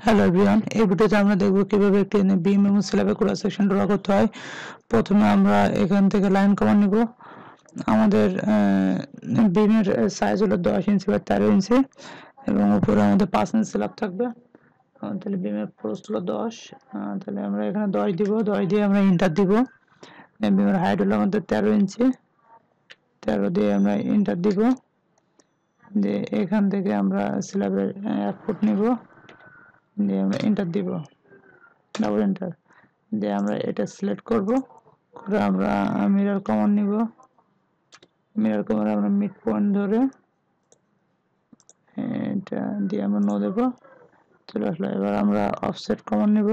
Hello everyone, এই ভিডিওতে আমরা দেখব কিভাবে একটি বিম এবং স্ল্যাবে ক্রস সেকশন ড্র করতে হয়। প্রথমে আমরা এখান থেকে লাইন কমান্ড নিব। আমাদের বিমের সাইজ হলো 10 ইঞ্চি বা 13 ইঞ্চি এবং উপরে আমাদের 5 ইঞ্চি স্ল্যাব থাকবে। তাহলে বিমের প্রস্থ হলো 10, তাহলে আমরা এখানে 10 দিব। 10 দিয়ে আমরা ইন্টার দিব। বিমের হাইট হলো আমাদের 13 ইঞ্চি, 13 দিয়ে আমরা ইন্টার দিব। দিয়ে এখান থেকে আমরা স্ল্যাবের 1 ফুট নিব, দিয়ে আমরা এন্টার দিব, ডাবল এন্টার দিয়ে আমরা এটা সিলেক্ট করব। করে আমরা মিরর কমান্ড নিব। মিরর কমান্ড আমরা মিড পয়েন্ট ধরে এটা দিয়ে আমরা নো দেব, চলে আসলো। এবার আমরা অফসেট কমান্ড নিব।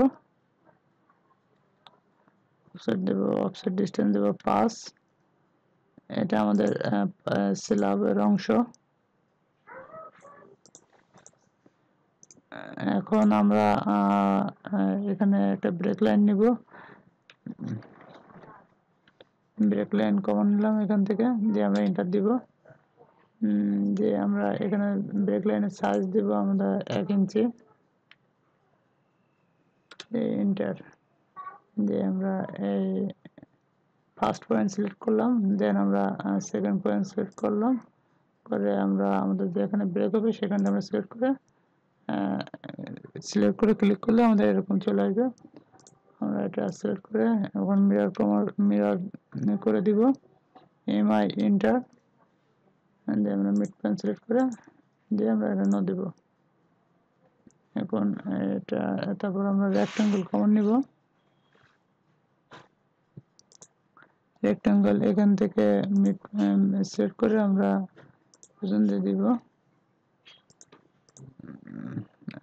অফসেট দেব, অফসেট ডিসটেন্স দেব 5। এটা আমাদের স্ল্যাবের অংশ। এখন আমরা এখানে একটা ব্রেক লাইন নিব। ব্রেক লাইন কমান্ড নিলাম এখান থেকে, দিয়ে আমরা এন্টার দিব। যে আমরা এখানে ব্রেক লাইনের সাইজ দিব আমরা 1 ইঞ্চি, এন্টার দিয়ে আমরা এই ফার্স্ট পয়েন্ট সিলেক্ট করলাম, দেন আমরা সেকেন্ড পয়েন্ট সিলেক্ট করলাম। করে আমরা আমাদের যেখানে ব্রেক হবে সেখানটা আমরা সিলেক্ট করে ক্লিক করলে আমাদের এরকম চলে আসবে। আমরা এটা সিলেক্ট করে এখন মিরর করে দিব, এমআই এন্টার দিয়ে আমরা মিড পয়েন্ট সিলেক্ট করে দিয়ে আমরা এটা নো দেব। এখন এটা তারপর আমরা রেক্ট্যাঙ্গেল কমান্ড নিব। রেক্ট্যাঙ্গেল এখান থেকে সিলেক্ট করে আমরা পর্যন্ত দিব।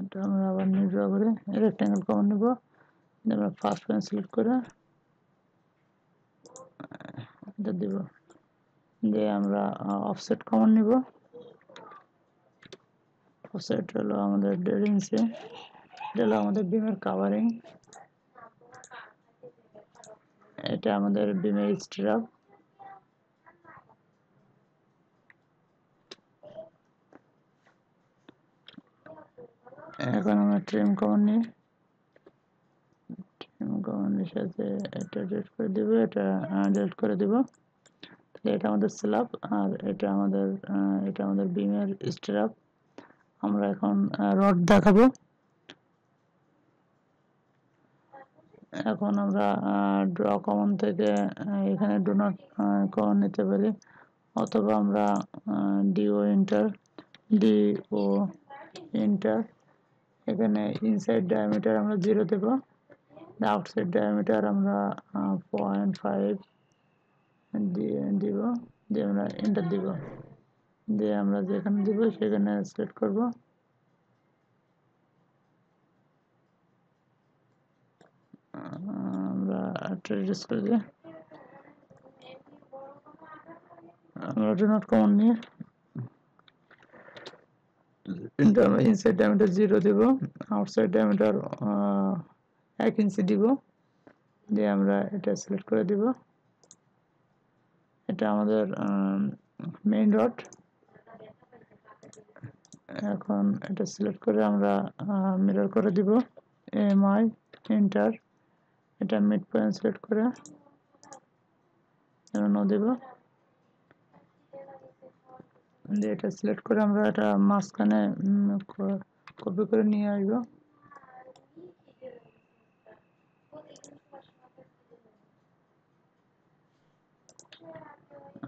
এটা আমরা আবার নিউ ড্র করে রেক্ট্যাঙ্গেল কমান্ড নিব। আমরা ফার্স্ট পয়েন্ট সিলেক্ট করে এটা দিব, দিয়ে আমরা অফসেট কমান্ড নিব। অফসেট হলো আমাদের 1.5 ইঞ্চি। এটা হলো আমাদের বিমের কাভারিং। এটা আমাদের বিমের স্ট্রাপ। এখন আমরা ট্রিম কমান্ড নিই। ট্রিম কমান্ডের সাথে এটা ডিলিট করে দিব, এটা ডিলিট করে দিব। এটা আমাদের স্ল্যাব আর এটা আমাদের বিমের স্ট্রাপ। আমরা এখন রড দেখাবো। এখন আমরা ড্র কমান্ড থেকে এখানে ডো নট কমান্ড নিতে পারি, অথবা আমরা ডিও এন্টার এখানে ইনসাইড ডায়ামিটার আমরা 0 দেব, আউটসাইড ডায়ামিটার আমরা 0.5 দিয়ে দিব, দিয়ে আমরা এন্টার দিব। দিয়ে আমরা যেখানে দিব সেখানে সিলেক্ট করব। আমরা ট্রেডিস করে দিয়ে আমরা ডো নট কমান্ড নিয়ে ইনসাইড ডায়ামিটার 0 দেব, আউটসাইড ডায়ামিটার 1 ইঞ্চি দিব, দিয়ে আমরা এটা সিলেক্ট করে দিব। এটা আমাদের মেইন রড। এখন এটা সিলেক্ট করে আমরা মিরর করে দিব, এমআই এন্টার এটা মিড পয়েন্ট সিলেক্ট করে নো দেব, দিয়ে এটা সিলেক্ট করে আমরা এটা মাঝখানে কপি করে নিয়ে আসবো।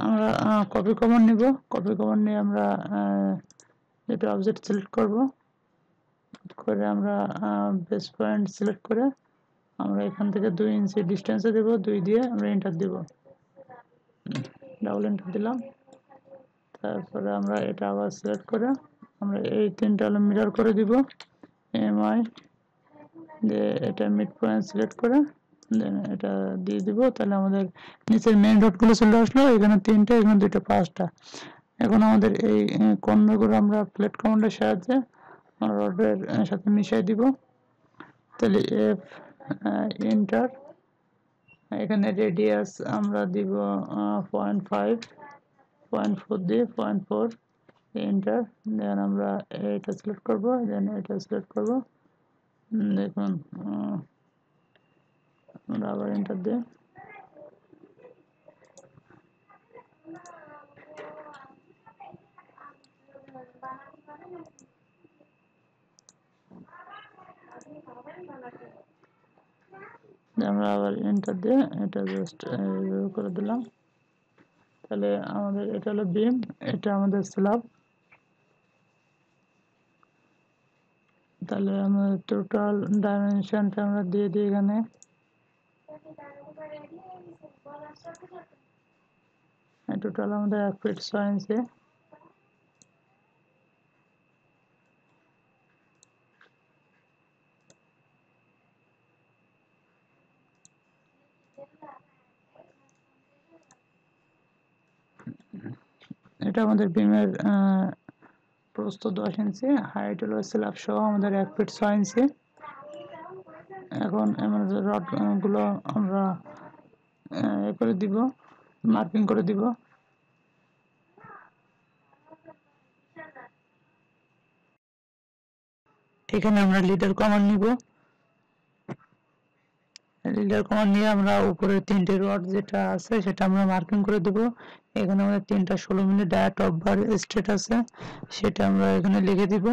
আমরা কপি কমান্ড নিব। কপি কমান্ড নিয়ে আমরা এটা অবজেক্ট সিলেক্ট করব, করে আমরা বেস পয়েন্ট সিলেক্ট করে আমরা এখান থেকে 2 ইঞ্চি ডিস্টেন্সে দেব, 2 দিয়ে আমরা এন্টার দেব, ডাবল এন্টার দিলাম। তারপরে আমরা এটা আবার সিলেক্ট করে আমরা এই তিনটা হলো মিরর করে দিব, এমআই দিয়ে এটা মিড পয়েন্ট সিলেক্ট করে দেন এটা দিয়ে দিব। তাহলে আমাদের নিচের মেইন রডগুলো চলে আসলো, এখানে 3টা, এখানে 2টা, 5টা। এখন আমাদের এই কোণগুলো আমরা প্লেট কমান্ডের সাহায্যে রডের সাথে মিশিয়ে দিব। তাহলে এফ এন্টার, এখানে রেডিয়াস আমরা দিব 0.5, 0.4 দিয়ে 0.4 এন্টার। দেন আমরা এটা সিলেক্ট করব, দেন এটা সিলেক্ট করব, দেখুন আমরা আবার এন্টার দিই। আমরা আবার এন্টার দিয়ে এটা জাস্ট করে দিলাম। তাহলে আমাদের এটা হলো বিম, এটা আমাদের স্ল্যাব। তাহলে আমাদের টোটাল ডাইমেনশনটা আমরা দিয়ে দিই এখানে। টোটাল আমাদের 1 ফিট 6 ইঞ্চি। এটা আমাদের বিমের প্রস্থ 10 ইঞ্চি, হাইট হলো স্ল্যাব সহ আমাদের 1 ফিট 6 ইঞ্চি। এখন আমাদের রড গুলো আমরা করে দিব, মার্কিং করে দিব। এখানে আমরা লিডার কমান্ড নিব। লিডার কমান্ড নিয়ে আমরা উপরে 3টে রড যেটা আছে সেটা আমরা মার্কিং করে দেব। এখানে আমাদের 3টা 16 মিলি ডায়া টপ বার স্ট্রেট আছে, সেটা আমরা এখানে লিখে দিব।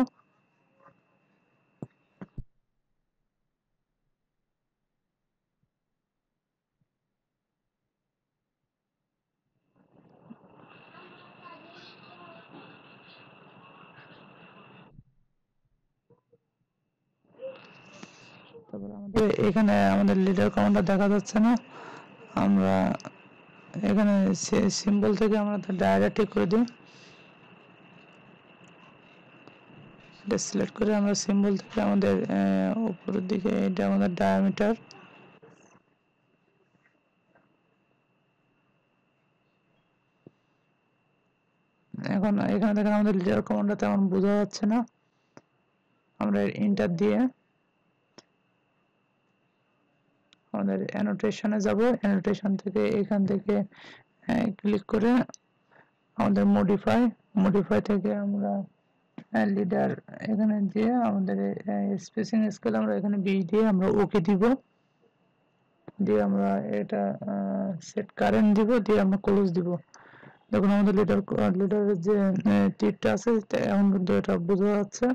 তারপরে আমাদের এখানে আমাদের লিডার কমান্ডটা দেখা যাচ্ছে না, আমরা এখানে সিম্বল থেকে আমরা ডায়াটা ঠিক করে দিই। এটা সিলেক্ট করে আমরা সিম্বল থেকে আমাদের উপরের দিকে এটা আমাদের ডায়ামিটার। এখন এখানে দেখেন আমাদের লিডার কমান্ডটা তেমন বোঝা যাচ্ছে না, আমরা এন্টার দিয়ে আমাদের অ্যানোটেশনে যাব। অ্যানোটেশন থেকে এখান থেকে ক্লিক করে আমাদের মডিফাই থেকে আমরা লিডার এখানে দিয়ে আমাদের স্পেসিং স্কেল আমরা এখানে 20 দিয়ে আমরা ওকে দিব। দিয়ে আমরা এটা সেট কারেন্ট দিব, দিয়ে আমরা ক্লোজ দিব। দেখুন আমাদের লিডারের যে টিপটা আছে এখন কিন্তু এটা বোঝা যাচ্ছে।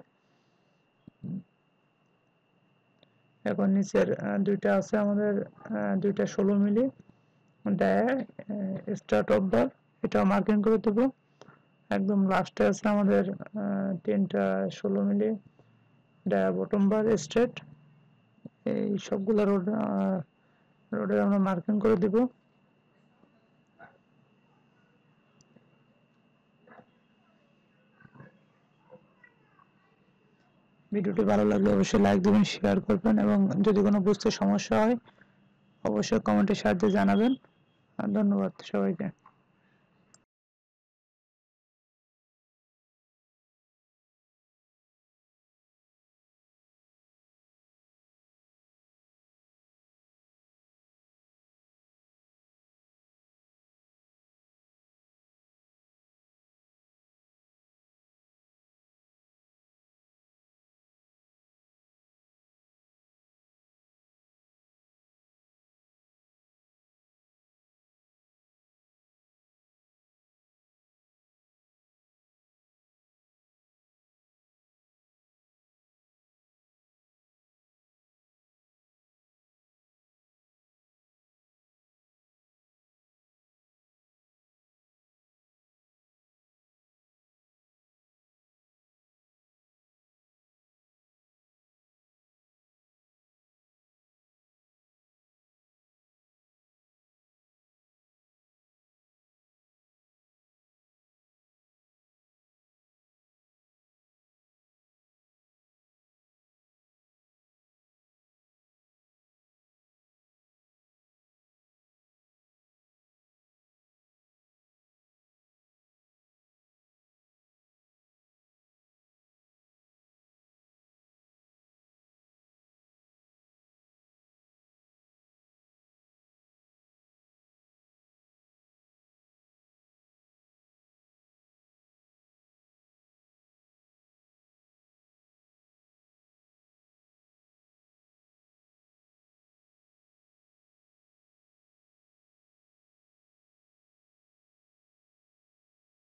এখন নিচের দুইটা আছে আমাদের, দুইটা 16 মিলি ডায়া স্টার্ট অফ বার, এটা মার্কিং করে দেবো। একদম লাস্টে আছে আমাদের 3টা 16 মিলি ডায়া বটম বার স্ট্রেট। এই সবগুলো রোডে আমরা মার্কিং করে দিব। ভিডিওটি ভালো লাগলে অবশ্যই লাইক দিবেন, শেয়ার করবেন এবং যদি কোনো বুঝতে সমস্যা হয় অবশ্যই কমেন্টের সাহায্যে জানাবেন। ধন্যবাদ সবাইকে।